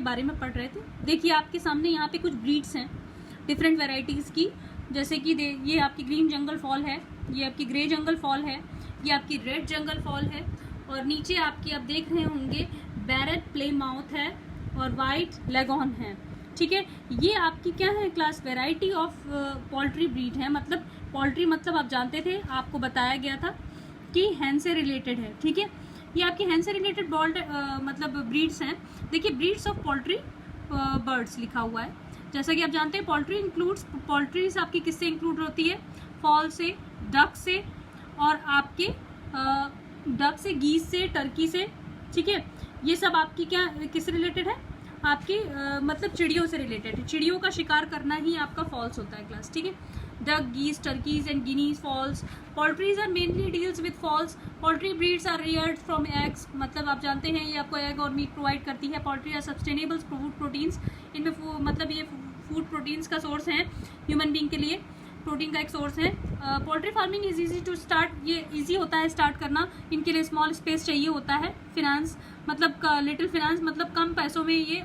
बारे में पढ़ रहे थे। देखिए आपके सामने यहाँ पे कुछ ब्रीड्स हैं डिफरेंट वेराइटीज़ की, जैसे कि ये आपकी ग्रीन जंगल फॉल है, ये आपकी ग्रे जंगल फॉल है, ये आपकी रेड जंगल फॉल है, और नीचे आपकी आप देख रहे होंगे बैरेट प्लेमाउथ है और वाइट लेगॉन है। ठीक है, ये आपकी क्या है class, variety of poultry breed है। मतलब पोल्ट्री मतलब आप जानते थे, आपको बताया गया था कि हैन से रिलेटेड है। ठीक है, ये आपकी हैन से रिलेटेड मतलब ब्रीड्स हैं। देखिए ब्रीड्स ऑफ पोल्ट्री बर्ड्स लिखा हुआ है। जैसा कि आप जानते हैं पोल्ट्री इंक्लूड्स, पोल्ट्रीज आपकी किससे इंक्लूड होती है, फॉल से, डक से, और आपके डक से, गीस से, टर्की से। ठीक है, ये सब आपकी क्या किससे रिलेटेड है, आपकी मतलब चिड़ियों से रिलेटेड है। चिड़ियों का शिकार करना ही आपका फॉल्स होता है क्लास। ठीक है, duck, geese, turkeys and guineas, fowls. Poultries are mainly deals with fowls. Poultry breeds are reared from eggs, मतलब आप जानते हैं ये आपको एग और मीट प्रोवाइड करती है। Poultry are sustainable food proteins, इनमें मतलब ये फूड प्रोटीन्स का सोर्स है, ह्यूमन बींग के लिए प्रोटीन का एक सोर्स है। Poultry farming is easy to start, ये इजी होता है स्टार्ट करना। इनके लिए स्मॉल स्पेस चाहिए होता है। फिनांस मतलब लिटिल फिनांस मतलब कम पैसों में ये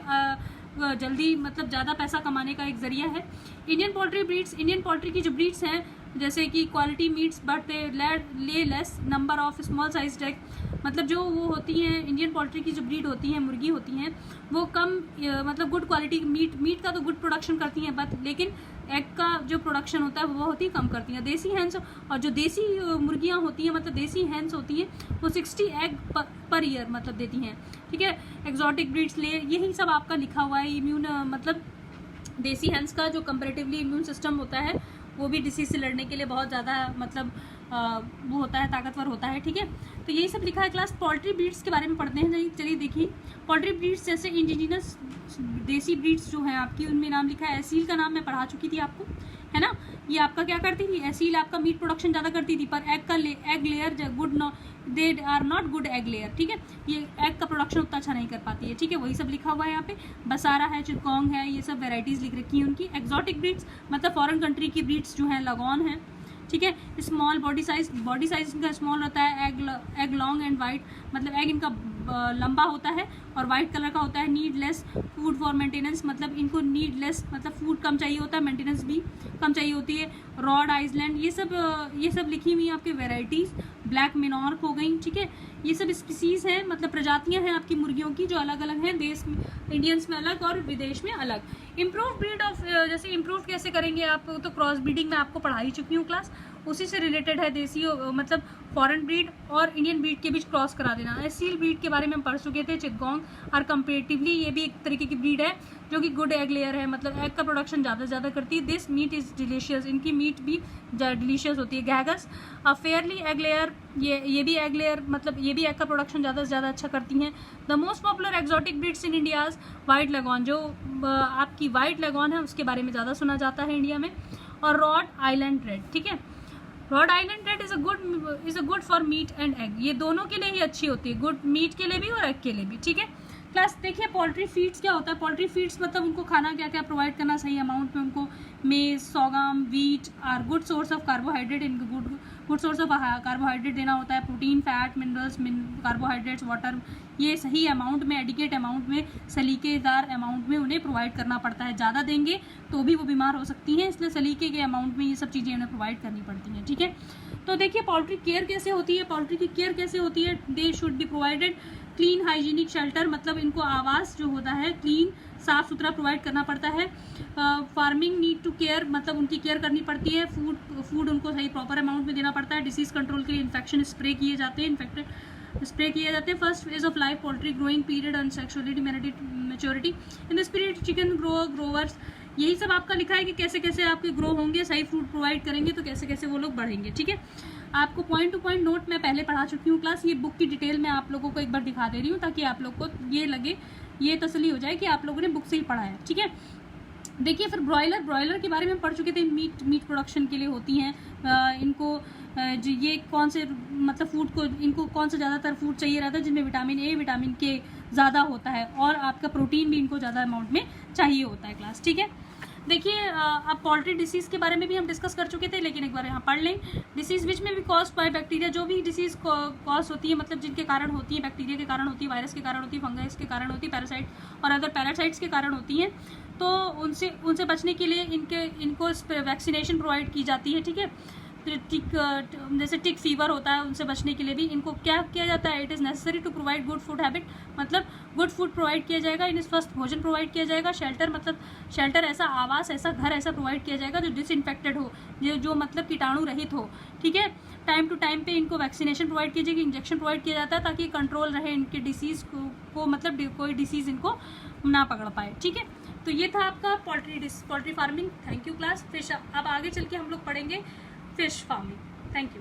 जल्दी मतलब ज़्यादा पैसा कमाने का एक जरिया है। Indian poultry breeds, Indian poultry की जो ब्रीड्स हैं जैसे कि क्वालिटी मीट्स बट ले less number of small size egg, मतलब जो वो होती हैं इंडियन पोल्ट्री की जो ब्रीड होती हैं, मुर्गी होती हैं, वो कम मतलब गुड क्वालिटी मीट का तो गुड प्रोडक्शन करती हैं, बट लेकिन एग का जो प्रोडक्शन होता है वो बहुत ही कम करती हैं। देसी हैंस, और जो देसी मुर्गियाँ होती हैं मतलब देसी हैंस होती हैं वो 60 एग पर ईयर मतलब देती हैं। ठीक है, एक्जॉटिक ब्रीड्स ले, यही सब आपका लिखा हुआ है। इम्यून मतलब देसी हैंस का जो कंपेरेटिवली इम्यून सिस्टम होता है वो भी डिसीज से लड़ने के लिए बहुत ज़्यादा मतलब वो होता है, ताकतवर होता है। ठीक है, तो यही सब लिखा है क्लास। पोल्ट्री ब्रीड्स के बारे में पढ़ते हैं। चलिए देखिए, पोल्ट्री ब्रीड्स जैसे इंडिजिनस देसी ब्रीड्स जो हैं आपकी, उनमें नाम लिखा है। एसील का नाम मैं पढ़ा चुकी थी आपको, है ना। ये आपका क्या करती थी, एसील आपका मीट प्रोडक्शन ज़्यादा करती थी, पर egg layer good they are not good egg layer. ठीक है, ये एग का प्रोडक्शन उतना अच्छा नहीं कर पाती है। ठीक है, वही सब लिखा हुआ है यहाँ पे। बसारा है, चिटगोंग है, ये सब वेराइटीज़ लिख रखी हैं उनकी। एक्जॉटिक ब्रीड्स मतलब फॉरेन कंट्री की ब्रीड्स जो हैं, लगॉन है। ठीक है, स्मॉल बॉडी साइज इनका स्मॉल होता है। एग लॉन्ग एंड वाइट, मतलब एग इनका लंबा होता है और वाइट कलर का होता है। Need less food for maintenance, मतलब इनको नीड लेस मतलब फूड कम चाहिए होता है, मेंटेनेंस भी कम चाहिए होती है। रॉड आइसलैंड, ये सब लिखी हुई आपकी वेराइटीज़। ब्लैक मिनॉर्क हो गई। ठीक है, ये सब स्पीसीज़ हैं, मतलब प्रजातियां हैं आपकी मुर्गियों की जो अलग अलग हैं, देश में इंडियंस में अलग और विदेश में अलग। इम्प्रूव ब्रीड ऑफ, जैसे इम्प्रूव कैसे करेंगे आप, तो क्रॉस ब्रीडिंग में आपको पढ़ा ही चुकी हूँ क्लास, उसी से रिलेटेड है। देसी मतलब फॉरेन ब्रीड और इंडियन ब्रीड के बीच क्रॉस करा देना। एसील ब्रीड के बारे में हम पढ़ चुके थे। चिटगोंग और कंपेरेटिवली ये भी एक तरीके की ब्रीड है जो कि गुड एग लेयर है, मतलब एग का प्रोडक्शन ज़्यादा से ज़्यादा करती है। दिस मीट इज़ डिलीशियस, इनकी मीट भी डिलीशियस होती है। गैगस फेयरली एग लेयर, ये भी एग लेयर मतलब ये भी एग का प्रोडक्शन ज़्यादा से ज़्यादा अच्छा करती हैं। The most popular exotic breeds in India's white Leghorn, जो आपकी वाइट लेगॉन है उसके बारे में ज़्यादा सुना जाता है इंडिया में। और रॉड आइलैंड रेड। ठीक है, rod island red is a good for meet and egg, ये दोनों के लिए ही अच्छी होती है, गुड मीट के लिए भी और एग के लिए भी। ठीक है क्लास, देखिए पोल्ट्री फीड्स क्या होता है। पोल्ट्री फीड्स मतलब उनको खाना क्या क्या प्रोवाइड करना सही अमाउंट में उनको। Maize, sorghum, wheat are good source of carbohydrate, इनको गुड सोर्स ऑफ कार्बोहाइड्रेट देना होता है। Protein, fat, minerals, carbohydrates, water, ये सही अमाउंट में, एडिकेट अमाउंट में, सलीकेदार अमाउंट में उन्हें प्रोवाइड करना पड़ता है। ज़्यादा देंगे तो भी वो बीमार हो सकती हैं, इसलिए सलीके के अमाउंट में ये सब चीज़ें उन्हें प्रोवाइड करनी पड़ती हैं। ठीक है, तो देखिए पोल्ट्री केयर कैसे होती है। पोल्ट्री की केयर कैसे होती है, they should be provided clean hygienic shelter, मतलब इनको आवास जो होता है क्लीन साफ सुथरा प्रोवाइड करना पड़ता है। फार्मिंग नीड टू केयर, मतलब उनकी केयर करनी पड़ती है। फूड उनको सही प्रॉपर अमाउंट में देना पड़ता है। डिसीज कंट्रोल के लिए इन्फेक्शन स्प्रे किए जाते हैं। First phase of life poultry growing period and sexuality maturity, in this period chicken growers, यही सब आपका लिखा है कि कैसे कैसे आपके ग्रो होंगे, सही फूड प्रोवाइड करेंगे तो कैसे कैसे वो लोग बढ़ेंगे। ठीक है, आपको पॉइंट टू पॉइंट नोट मैं पहले पढ़ा चुकी हूँ क्लास, ये बुक की डिटेल मैं आप लोगों को एक बार दिखा दे रही हूँ ताकि आप लोग को ये लगे, ये तसल्ली हो जाए कि आप लोगों ने बुक से ही पढ़ा है। ठीक है, देखिए फिर ब्रॉयलर के बारे में पढ़ चुके थे। मीट प्रोडक्शन के लिए होती हैं। इनको जो ये कौन से मतलब फूड को, इनको कौन सा ज़्यादातर फूड चाहिए रहता है जिनमें विटामिन ए, विटामिन के ज़्यादा होता है और आपका प्रोटीन भी इनको ज़्यादा अमाउंट में चाहिए होता है क्लास। ठीक है, देखिए अब पोल्ट्री डिसीज़ के बारे में भी हम डिस्कस कर चुके थे, लेकिन एक बार यहाँ पढ़ लें। डिसीज़ विच में भी कॉज बाय बैक्टीरिया, जो भी डिसीज़ कॉज होती है, मतलब जिनके कारण होती है, बैक्टीरिया के कारण होती है, वायरस के कारण होती है, फंगस के कारण होती है, पैरासाइट और अदर पैरासाइट्स के कारण होती हैं, तो उनसे बचने के लिए इनको वैक्सीनेशन प्रोवाइड की जाती है। ठीक है, टिक जैसे टिक फीवर होता है, उनसे बचने के लिए भी इनको क्या किया जाता है, it is necessary to provide good food habit, मतलब गुड फूड प्रोवाइड किया जाएगा, इन्हें स्वस्थ भोजन प्रोवाइड किया जाएगा। शेल्टर, मतलब शेल्टर ऐसा आवास, ऐसा घर ऐसा प्रोवाइड किया जाएगा जो डिसइंफेक्टेड हो, जो मतलब कीटाणु रहित हो। ठीक है, टाइम टू टाइम पे इनको वैक्सीनेशन प्रोवाइड किया जाएगी, इंजेक्शन प्रोवाइड किया जाता है ताकि कंट्रोल रहे इनके डिसीज़ को मतलब कोई डिसीज़ इनको ना पकड़ पाए। ठीक है, तो ये था आपका poultry farming. Thank you class. Fish, अब आगे चल के हम लोग पढ़ेंगे फिश फार्मिंग। Thank you.